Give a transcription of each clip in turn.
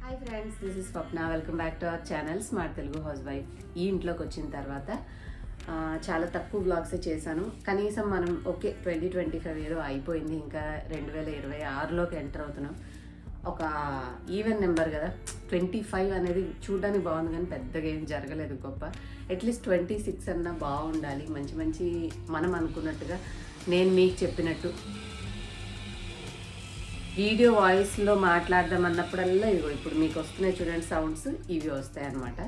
Hi friends, this is Swapna. Welcome back to our channel smart Telugu house wife. ఈ ఇంట్లోకి వచ్చిన తర్వాత చాలా తక్కువ వ్లాగ్సే చేశాను. కనీసం మనం 2025 ఏదో అయిపోయింది, ఇంకా 2026లోకి ఎంటర్ అవుతున్నాం. ఒక ఈవెన్ నెంబర్ కదా, 25 అనేది చూడడానికి బాగుంది కానీ పెద్దగా ఏం జరగలేదు గొప్ప. అట్లీస్ట్ 26 అన్నా బాగుండాలి. మంచి మంచి మనం అనుకున్నట్టుగా, నేను మీకు చెప్పినట్టు వీడియో వాయిస్లో మాట్లాడదాం అన్నప్పుడల్లా ఇదిగో ఇప్పుడు మీకు వస్తున్నాయి చూడండి, సౌండ్స్ ఇవి వస్తాయి అన్నమాట.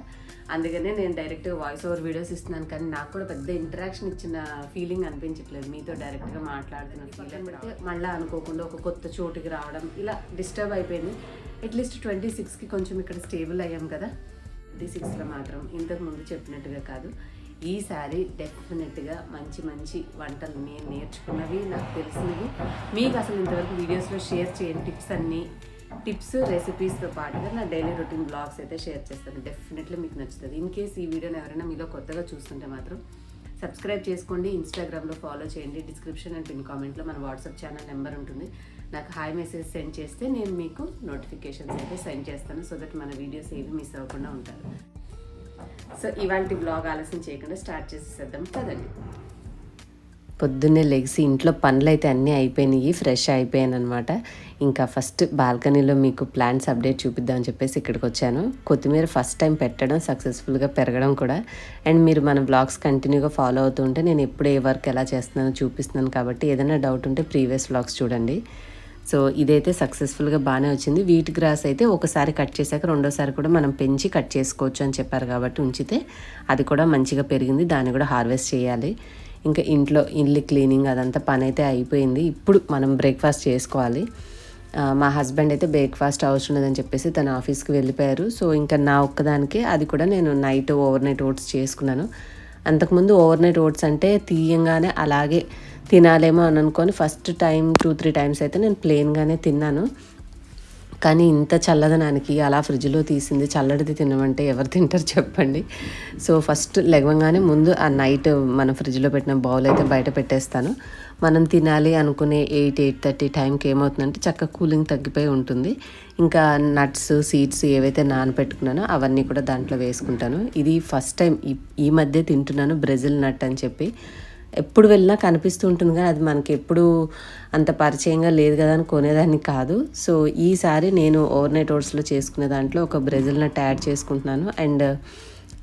అందుకనే నేను డైరెక్ట్గా వాయిస్ ఓవర్ వీడియోస్ ఇస్తున్నాను, కానీ నాకు కూడా పెద్ద ఇంటరాక్షన్ ఇచ్చిన ఫీలింగ్ అనిపించట్లేదు. మీతో డైరెక్ట్గా మాట్లాడుతున్న ఫీలింగ్ బట్టి మళ్ళీ అనుకోకుండా ఒక కొత్త చోటుకి రావడం ఇలా డిస్టర్బ్ అయిపోయింది. అట్లీస్ట్ 26కి కొంచెం ఇక్కడ స్టేబుల్ అయ్యాం కదా. 26లో మాత్రం ఇంతకు ముందు చెప్పినట్టుగా కాదు, ఈసారి డెఫినెట్గా మంచి మంచి వంటలు నేను నేర్చుకున్నవి, నాకు తెలిసినవి మీకు అసలు ఇంతవరకు వీడియోస్లో షేర్ చేయని టిప్స్ రెసిపీస్తో పాటుగా నా డైలీ రొటీన్ బ్లాగ్స్ అయితే షేర్ చేస్తాను. డెఫినెట్లీ మీకు నచ్చుతుంది. ఇన్ కేస్ ఈ వీడియోని ఎవరైనా మీలో కొత్తగా చూస్తుంటే మాత్రం సబ్స్క్రైబ్ చేసుకోండి, ఇన్స్టాగ్రామ్లో ఫాలో చేయండి. డిస్క్రిప్షన్ అండ్ పిన్ కామెంట్లో మన వాట్సాప్ ఛానల్ నెంబర్ ఉంటుంది. నాకు హాయ్ మెసేజ్ సెండ్ చేస్తే నేను మీకు నోటిఫికేషన్స్ అయితే సెండ్ చేస్తాను, సో దట్ మన వీడియోస్ ఏవి మిస్ అవ్వకుండా ఉంటారు. సో ఇవాళ బ్లాగ్ ఆలస్యం చేయకుండా స్టార్ట్ చేసేద్దాం కదండి. పొద్దున్నే లెగిసి ఇంట్లో పనులు అయితే అన్నీ అయిపోయినాయి, ఫ్రెష్ అయిపోయాను అనమాట. ఇంకా ఫస్ట్ బాల్కనీలో మీకు ప్లాంట్స్ అప్డేట్ చూపిద్దామని చెప్పేసి ఇక్కడికి వచ్చాను. కొత్తిమీర ఫస్ట్ టైం పెట్టడం, సక్సెస్ఫుల్గా పెరగడం కూడా. అండ్ మీరు మన బ్లాగ్స్ కంటిన్యూగా ఫాలో అవుతూ ఉంటే నేను ఎప్పుడు ఏ వర్క్ ఎలా చేస్తున్నానో చూపిస్తున్నాను, కాబట్టి ఏదైనా డౌట్ ఉంటే ప్రీవియస్ బ్లాగ్స్ చూడండి. సో ఇదైతే సక్సెస్ఫుల్గా బాగానే వచ్చింది. వీట్ గ్రాస్ అయితే ఒకసారి కట్ చేశాక రెండోసారి కూడా మనం పెంచి కట్ చేసుకోవచ్చు అని చెప్పారు, కాబట్టి ఉంచితే అది కూడా మంచిగా పెరిగింది. దాన్ని కూడా హార్వెస్ట్ చేయాలి. ఇంకా ఇల్లు క్లీనింగ్ అదంతా పని అయితే అయిపోయింది. ఇప్పుడు మనం బ్రేక్ఫాస్ట్ చేసుకోవాలి. మా హస్బెండ్ అయితే బ్రేక్ఫాస్ట్ అవసరం లేదని చెప్పేసి తన ఆఫీస్కి వెళ్ళిపోయారు. సో ఇంకా నా ఒక్కదానికే అది కూడా నేను ఓవర్ నైట్ ఓట్స్ చేసుకున్నాను. అంతకుముందు ఓవర్ నైట్ ఓట్స్ అంటే తీయంగానే అలాగే తినాలేమో అని అనుకొని ఫస్ట్ టైం 2-3 టైమ్స్ అయితే నేను ప్లెయిన్గానే తిన్నాను. కానీ ఇంత చల్లదనానికి అలా ఫ్రిడ్జ్లో తీసింది చల్లడిది తినమంటే ఎవరు తింటారు చెప్పండి. సో ఫస్ట్ లెగవంగానే ముందు ఆ నైట్ మనం ఫ్రిడ్జ్లో పెట్టిన బౌల్ అయితే బయట పెట్టేస్తాను. మనం తినాలి అనుకునే 8-8:30 టైంకి ఏమవుతుందంటే చక్కగా కూలింగ్ తగ్గిపోయి ఉంటుంది. ఇంకా నట్స్ సీడ్స్ ఏవైతే నానబెట్టుకున్నానో అవన్నీ కూడా దాంట్లో వేసుకుంటాను. ఇది ఫస్ట్ టైం ఈ మధ్య తింటున్నాను బ్రెజిల్ నట్ అని చెప్పి. ఎప్పుడు వెళ్ళినా కనిపిస్తూ ఉంటుంది కానీ అది మనకి ఎప్పుడు అంత పరిచయంగా లేదు కదా అని కొనేదాన్ని కాదు. సో ఈసారి నేను ఓవర్ నైట్ ఓట్స్లో చేసుకునే దాంట్లో ఒక బ్రెజిల్ నట్ యాడ్ చేసుకుంటున్నాను. అండ్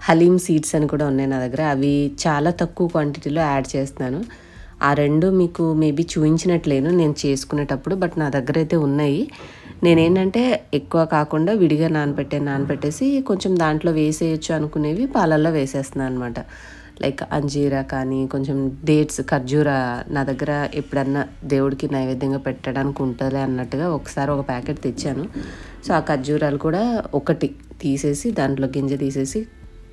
హలీమ్ సీడ్స్ అని కూడా ఉన్నాయి నా దగ్గర, అవి చాలా తక్కువ క్వాంటిటీలో యాడ్ చేస్తున్నాను. ఆ రెండు మీకు మేబీ చూపించినట్లేను నేను చేసుకునేటప్పుడు, బట్ నా దగ్గర అయితే ఉన్నాయి. నేనేంటంటే ఎక్కువ కాకుండా విడిగా నానబెట్టేసి కొంచెం దాంట్లో వేసేయచ్చు అనుకునేవి పాలల్లో వేసేస్తున్నాను అనమాట. లైక్ అంజీరా కానీ కొంచెం డేట్స్, ఖర్జూరా నా దగ్గర ఎప్పుడన్నా దేవుడికి నైవేద్యంగా పెట్టడానికి ఉంటుంది అన్నట్టుగా ఒకసారి ఒక ప్యాకెట్ తెచ్చాను. సో ఆ ఖర్జూరాలు కూడా ఒకటి తీసేసి దాంట్లో గింజ తీసేసి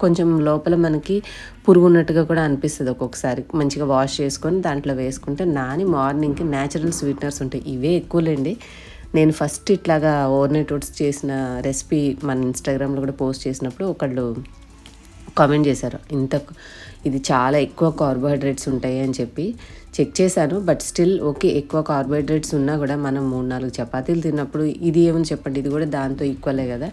కొంచెం లోపల మనకి పురుగు ఉన్నట్టుగా కూడా అనిపిస్తుంది ఒక్కొక్కసారి. మంచిగా వాష్ చేసుకొని దాంట్లో వేసుకుంటే నాని మార్నింగ్కి న్యాచురల్ స్వీట్నర్స్ ఉంటాయి. ఇవే ఎక్కువలేండి. నేను ఫస్ట్ ఇట్లాగా ఓవర్ నైట్ ఓట్స్ చేసిన రెసిపీ మన ఇన్స్టాగ్రామ్లో కూడా పోస్ట్ చేసినప్పుడు ఒకళ్ళు కామెంట్ చేశారు, ఇది చాలా ఎక్కువ కార్బోహైడ్రేట్స్ ఉంటాయి అని చెప్పి. చెక్ చేశాను, బట్ స్టిల్ ఓకే, ఎక్కువ కార్బోహైడ్రేట్స్ ఉన్నా కూడా మనం 3-4 చపాతీలు తిన్నప్పుడు ఇది ఏమని చెప్పండి, ఇది కూడా దాంతో ఈక్వలే కదా.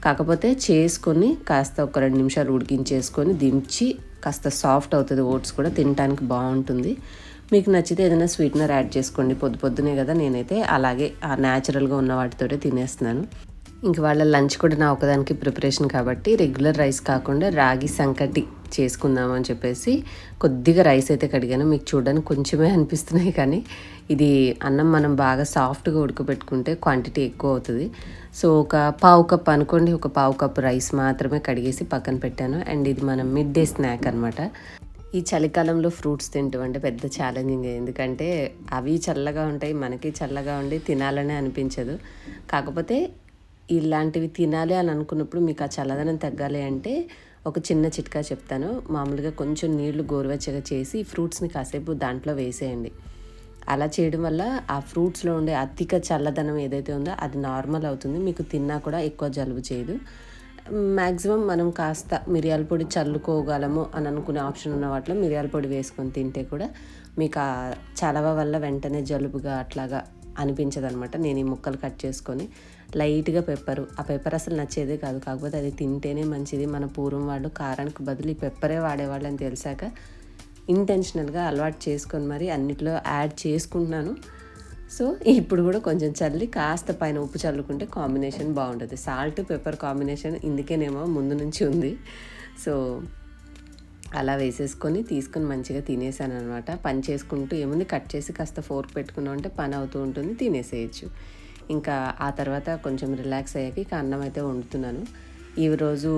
కాకపోతే చేసుకొని కాస్త ఒక 2 నిమిషాలు ఉడికించేసుకొని దించి కాస్త సాఫ్ట్ అవుతుంది. ఓట్స్ కూడా తినడానికి బాగుంటుంది. మీకు నచ్చితే ఏదైనా స్వీట్నర్ యాడ్ చేసుకోండి. పొద్దునే కదా, నేనైతే అలాగే ఆ న్యాచురల్గా ఉన్న వాటితోటే తినేస్తున్నాను. ఇంక వాళ్ళ లంచ్ కూడా నా ఒకదానికి ప్రిపరేషన్ కాబట్టి రెగ్యులర్ రైస్ కాకుండా రాగి సంకటి చేసుకుందాము అని చెప్పేసి కొద్దిగా రైస్ అయితే కడిగాను. మీకు చూడడానికి కొంచెమే అనిపిస్తున్నాయి, కానీ ఇది అన్నం మనం బాగా సాఫ్ట్గా ఉడకబెట్టుకుంటే క్వాంటిటీ ఎక్కువ అవుతుంది. సో ఒక పావు కప్ అనుకోండి, ఒక పావు కప్ రైస్ మాత్రమే కడిగేసి పక్కన పెట్టాను. అండ్ ఇది మనం మిడ్ డే స్నాక్ అనమాట. ఈ చలికాలంలో ఫ్రూట్స్ తింటాం అంటే పెద్ద ఛాలెంజింగ్, ఎందుకంటే అవి చల్లగా ఉంటాయి, మనకి చల్లగా ఉండి తినాలనే అనిపించదు. కాకపోతే ఇలాంటివి తినాలి అని అనుకున్నప్పుడు మీకు ఆ చల్లదనం తగ్గాలి అంటే ఒక చిన్న చిట్కా చెప్తాను. మామూలుగా కొంచెం నీళ్లు గోరువెచ్చగా చేసి ఫ్రూట్స్ని కాసేపు దాంట్లో వేసేయండి. అలా చేయడం వల్ల ఆ ఫ్రూట్స్లో ఉండే అధిక చల్లదనం ఏదైతే ఉందో అది నార్మల్ అవుతుంది. మీకు తిన్నా కూడా ఎక్కువ జలుబు చేయదు. మ్యాక్సిమం మనం కాస్త మిరియాల పొడి చల్లుకోగలము అని అనుకునే ఆప్షన్ ఉన్న వాటిలో మిరియాల పొడి వేసుకొని తింటే కూడా మీకు ఆ చలవ వల్ల వెంటనే జలుబుగా అట్లాగా అనిపించదనమాట. నేను ఈ ముక్కలు కట్ చేసుకొని లైట్గా పెప్పరు. ఆ పెప్పర్ అసలు నచ్చేదే కాదు, కాకపోతే అది తింటేనే మంచిది. మన పూర్వం వాళ్ళు కారానికి బదులు ఈ పెప్పరే వాడేవాళ్ళు అని తెలిసాక ఇంటెన్షనల్గా అలవాటు చేసుకొని మరి అన్నిట్లో యాడ్ చేసుకుంటున్నాను. సో ఇప్పుడు కూడా కొంచెం చల్లి కాస్త పైన ఉప్పు చల్లుకుంటే కాంబినేషన్ బాగుంటుంది. సాల్ట్ పెప్పర్ కాంబినేషన్ ఇందుకేనేమో ముందు నుంచి ఉంది. సో అలా వేసేసుకొని తీసుకొని మంచిగా తినేసాను అనమాట. పని చేసుకుంటూ ఏముంది, కట్ చేసి కాస్త ఫోర్క్ పెట్టుకున్నాం అంటే పని అవుతూ ఉంటుంది, తినేసేయచ్చు. ఇంకా ఆ తర్వాత కొంచెం రిలాక్స్ అయ్యాక ఇక అన్నం అయితే వండుతున్నాను. ఈరోజు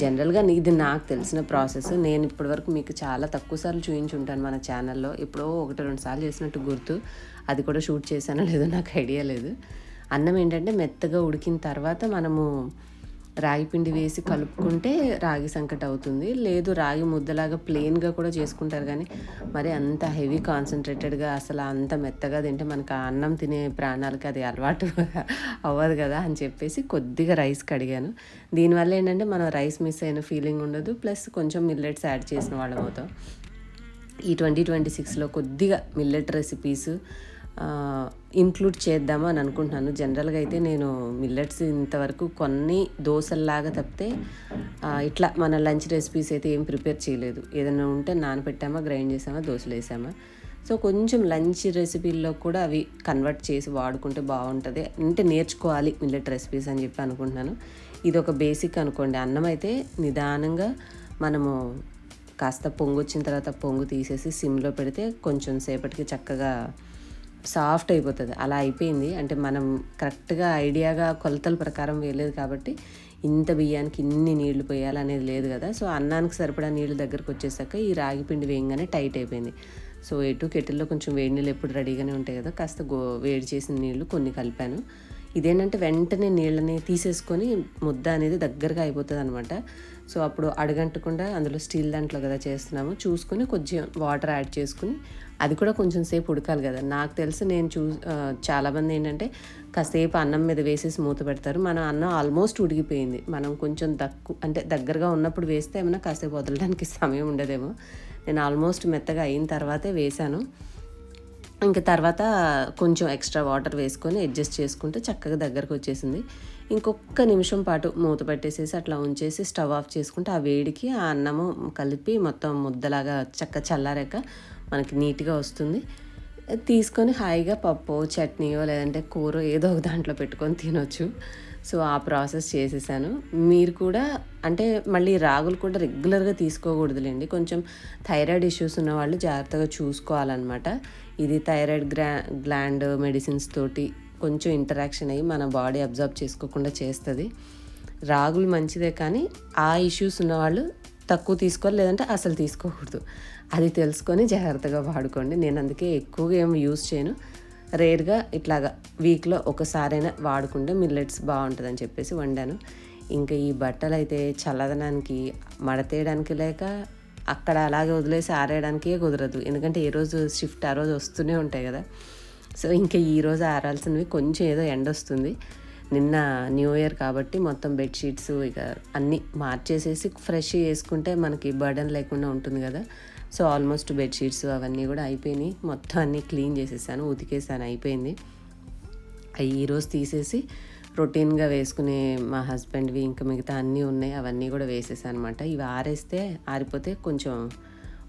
జనరల్గా ఇది నాకు తెలిసిన ప్రాసెస్. నేను ఇప్పటివరకు మీకు చాలా తక్కువ సార్లు చూపించుంటాను మన ఛానల్లో. ఎప్పుడో 1-2 సార్లు చేసినట్టు గుర్తు. అది కూడా షూట్ చేశానో లేదో నాకు ఐడియా లేదు. అన్నం ఏంటంటే మెత్తగా ఉడికిన తర్వాత మనము రాగి పిండి వేసి కలుపుకుంటే రాగి సంకటి అవుతుంది. లేదు రాగి ముద్దలాగా ప్లెయిన్గా కూడా చేసుకుంటారు, కానీ మరి అంత హెవీ కాన్సన్ట్రేటెడ్గా అసలు అంత మెత్తగా తింటే మనకు ఆ అన్నం తినే ప్రాణాలకి అది అలవాటు అవ్వదు కదా అని చెప్పేసి కొద్దిగా రైస్ కడిగాను. దీనివల్ల ఏంటంటే మనం రైస్ మిస్ అయిన ఫీలింగ్ ఉండదు, ప్లస్ కొంచెం మిల్లెట్స్ యాడ్ చేసిన వాళ్ళం అవుతాం. ఈ 2026లో కొద్దిగా మిల్లెట్ రెసిపీస్ ఇంక్లూడ్ చేద్దాము అని అనుకుంటున్నాను. జనరల్గా అయితే నేను మిల్లెట్స్ ఇంతవరకు కొన్ని దోశల్లాగా తప్పితే ఇట్లా మన లంచ్ రెసిపీస్ అయితే ఏం ప్రిపేర్ చేయలేదు. ఏదైనా ఉంటే నానబెట్టామా, గ్రైండ్ చేసామా, దోశలు వేసామా. సో కొంచెం లంచ్ రెసిపీల్లో కూడా అవి కన్వర్ట్ చేసి వాడుకుంటే బాగుంటుంది, అంటే నేర్చుకోవాలి మిల్లెట్ రెసిపీస్ అని చెప్పి అనుకుంటున్నాను. ఇది ఒక బేసిక్ అనుకోండి. అన్నం అయితే నిదానంగా మనము కాస్త పొంగు వచ్చిన తర్వాత పొంగు తీసేసి సిమ్లో పెడితే కొంచెం సేపటికి చక్కగా సాఫ్ట్ అయిపోతుంది. అలా అయిపోయింది. అంటే మనం కరెక్ట్గా ఐడియాగా కొలతల ప్రకారం వేయలేదు కాబట్టి ఇంత బియ్యానికి ఇన్ని నీళ్లు పోయాలనేది లేదు కదా. సో అన్నానికి సరిపడా నీళ్ళు దగ్గరకు వచ్చేసాక ఈ రాగి పిండి వేయంగానే టైట్ అయిపోయింది. సో ఎటు కెటిల్లో కొంచెం వేడి నీళ్ళు ఎప్పుడు రెడీగానే ఉంటాయి కదా, కాస్త వేడి చేసిన నీళ్ళు కొన్ని కలిపాను. ఇదేంటంటే వెంటనే నీళ్ళని తీసేసుకొని ముద్ద అనేది దగ్గరగా అయిపోతుంది అనమాట. సో అప్పుడు అడగంటకుండా, అందులో స్టీల్ దాంట్లో కదా చేస్తున్నాము, చూసుకొని కొంచెం వాటర్ యాడ్ చేసుకుని అది కూడా కొంచెం సేపు ఉడకాలి కదా. నాకు తెలిసి నేను చాలామంది ఏంటంటే కాసేపు అన్నం మీద వేసేసి మూత పెడతారు. మనం అన్నం ఆల్మోస్ట్ ఉడికిపోయింది, మనం కొంచెం అంటే దగ్గరగా ఉన్నప్పుడు వేస్తే ఏమైనా కాసేపు వదలడానికి సమయం ఉండదేమో. నేను ఆల్మోస్ట్ మెత్తగా అయిన తర్వాతే వేశాను. ఇంకా తర్వాత కొంచెం ఎక్స్ట్రా వాటర్ వేసుకొని అడ్జస్ట్ చేసుకుంటే చక్కగా దగ్గరకు వచ్చేసింది. ఇంకొక నిమిషం పాటు మూత పెట్టేసేసి అట్లా ఉంచేసి స్టవ్ ఆఫ్ చేసుకుంటే ఆ వేడికి ఆ అన్నము కలిపి మొత్తం ముద్దలాగా చల్లారాక మనకి నీట్గా వస్తుంది. తీసుకొని హాయిగా పప్పు, చట్నీయో లేదంటే కూర ఏదో ఒక దాంట్లో పెట్టుకొని తినొచ్చు. సో ఆ ప్రాసెస్ చేసేసాను. మీరు కూడా అంటే మళ్ళీ రాగులు కూడా రెగ్యులర్గా తీసుకోకూడదులేండి. కొంచెం థైరాయిడ్ ఇష్యూస్ ఉన్న వాళ్ళు జాగ్రత్తగా చూసుకోవాలన్నమాట. ఇది థైరాయిడ్ గ్లాండ్ మెడిసిన్స్ తోటి కొంచెం ఇంటరాక్షన్ అయ్యి మన బాడీ అబ్జర్వ్ చేసుకోకుండా చేస్తుంది. రాగులు మంచిదే, కానీ ఆ ఇష్యూస్ ఉన్నవాళ్ళు తక్కువ తీసుకోవాలి, లేదంటే అసలు తీసుకోకూడదు. అది తెలుసుకొని జాగ్రత్తగా వాడుకోండి. నేను అందుకే ఎక్కువగా ఏమి యూజ్ చేయను. రేర్గా ఇట్లాగా వీక్లో ఒకసారైనా వాడుకుంటే మిల్లెట్స్ బాగుంటుందని చెప్పేసి వండాను. ఇంకా ఈ బట్టలు అయితే చల్లదనానికి మడతేయడానికి లేక అక్కడ అలాగే వదిలేసి ఆరేయడానికే కుదరదు. ఎందుకంటే ఏ రోజు షిఫ్ట్ ఆ రోజు వస్తూనే ఉంటాయి కదా. సో ఇంకా ఈరోజు ఆరాల్సినవి కొంచెం ఏదో ఎండ వస్తుంది. నిన్న న్యూ ఇయర్ కాబట్టి మొత్తం బెడ్షీట్స్ ఇక అన్నీ మార్చేసేసి ఫ్రెష్ చేసుకుంటే మనకి బర్డన్ లేకుండా ఉంటుంది కదా. సో ఆల్మోస్ట్ బెడ్షీట్స్ అవన్నీ కూడా అయిపోయినాయి. మొత్తం అన్నీ క్లీన్ చేసేసాను, ఉతికేసాను, అయిపోయింది. అవి ఈరోజు తీసేసి రొటీన్గా వేసుకునే మా హస్బెండ్వి ఇంకా మిగతా అన్నీ ఉన్నాయి, అవన్నీ కూడా వేసేసాను అనమాట. ఇవి ఆరిపోతే కొంచెం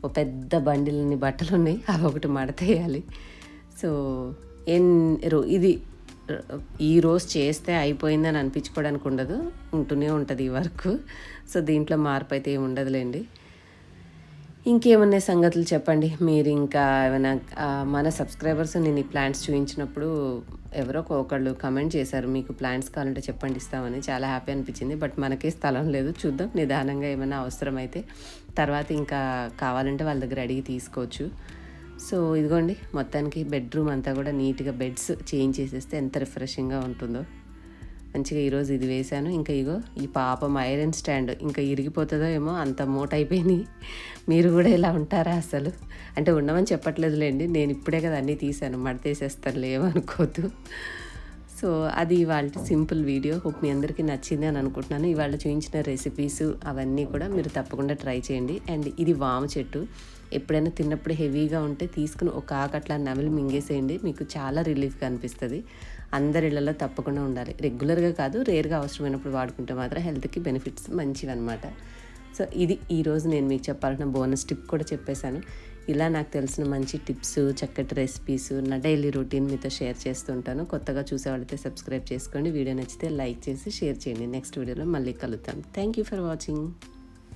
ఓ పెద్ద బండిల్ని బట్టలు ఉన్నాయి, అవి ఒకటి మడతేయాలి. సో ఇది ఈరోజు చేస్తే అయిపోయిందని అనిపించుకోవడానికి ఉండదు, ఉంటూనే ఉంటుంది ఈ వర్క్. సో దీంట్లో మార్పు అయితే ఏమి ఉండదులేండి. ఇంకేమన్నా సంగతులు చెప్పండి మీరు. ఇంకా ఏమైనా మన సబ్స్క్రైబర్స్ నేను ఈ ప్లాంట్స్ చూపించినప్పుడు ఎవరో ఒకళ్ళు కమెంట్ చేశారు, మీకు ప్లాంట్స్ కావాలంటే చెప్పండి ఇస్తామని. చాలా హ్యాపీ అనిపించింది. బట్ మనకే స్థలం లేదు, చూద్దాం నిదానంగా ఏమైనా అవసరమైతే తర్వాత ఇంకా కావాలంటే వాళ్ళ దగ్గర అడిగి తీసుకోవచ్చు. సో ఇదిగోండి మొత్తానికి బెడ్రూమ్ అంతా కూడా నీట్గా బెడ్స్ చేంజ్ చేసేస్తే ఎంత రిఫ్రెషింగ్గా ఉంటుందో. మంచిగా ఈరోజు ఇది వేశాను. ఇంకా ఇగో ఈ పాపం ఐరన్ స్టాండ్ ఇంకా ఇరిగిపోతుందో ఏమో, అంత మూట అయిపోయింది. మీరు కూడా ఇలా ఉంటారా అసలు? అంటే ఉండమని చెప్పట్లేదులేండి, నేను ఇప్పుడే కదా అన్నీ తీసాను, మడతేసేస్తాను, ఏమనుకోవద్దు. సో అది ఇవాళ సింపుల్ వీడియో. హోప్ మీ అందరికీ నచ్చింది అని అనుకుంటున్నాను. ఇవాళ చూపించిన రెసిపీస్ అవన్నీ కూడా మీరు తప్పకుండా ట్రై చేయండి. అండ్ ఇది వాము చెట్టు, ఎప్పుడైనా తిన్నప్పుడు హెవీగా ఉంటే తీసుకుని ఒక ఆకు అట్లా నమిలి మింగేసేయండి, మీకు చాలా రిలీఫ్గా అనిపిస్తుంది. అందరి ఇళ్లలో తప్పకుండా ఉండాలి. రెగ్యులర్గా కాదు, రేర్గా అవసరమైనప్పుడు వాడుకుంటే మాత్రం హెల్త్కి బెనిఫిట్స్ మంచివి అనమాట. సో ఇది ఈరోజు నేను మీకు చెప్పాలన్న బోనస్ టిప్ కూడా చెప్పేశాను. ఇలా నాకు తెలిసిన మంచి టిప్స్, చక్కటి రెసిపీస్ నా డైలీ రొటీన్ మీతో షేర్ చేస్తుంటాను. కొత్తగా చూసేవాళ్ళైతే సబ్స్క్రైబ్ చేసుకోండి. వీడియో నచ్చితే లైక్ చేసి షేర్ చేయండి. నెక్స్ట్ వీడియోలో మళ్ళీ కలుద్దాం. Thank you for watching.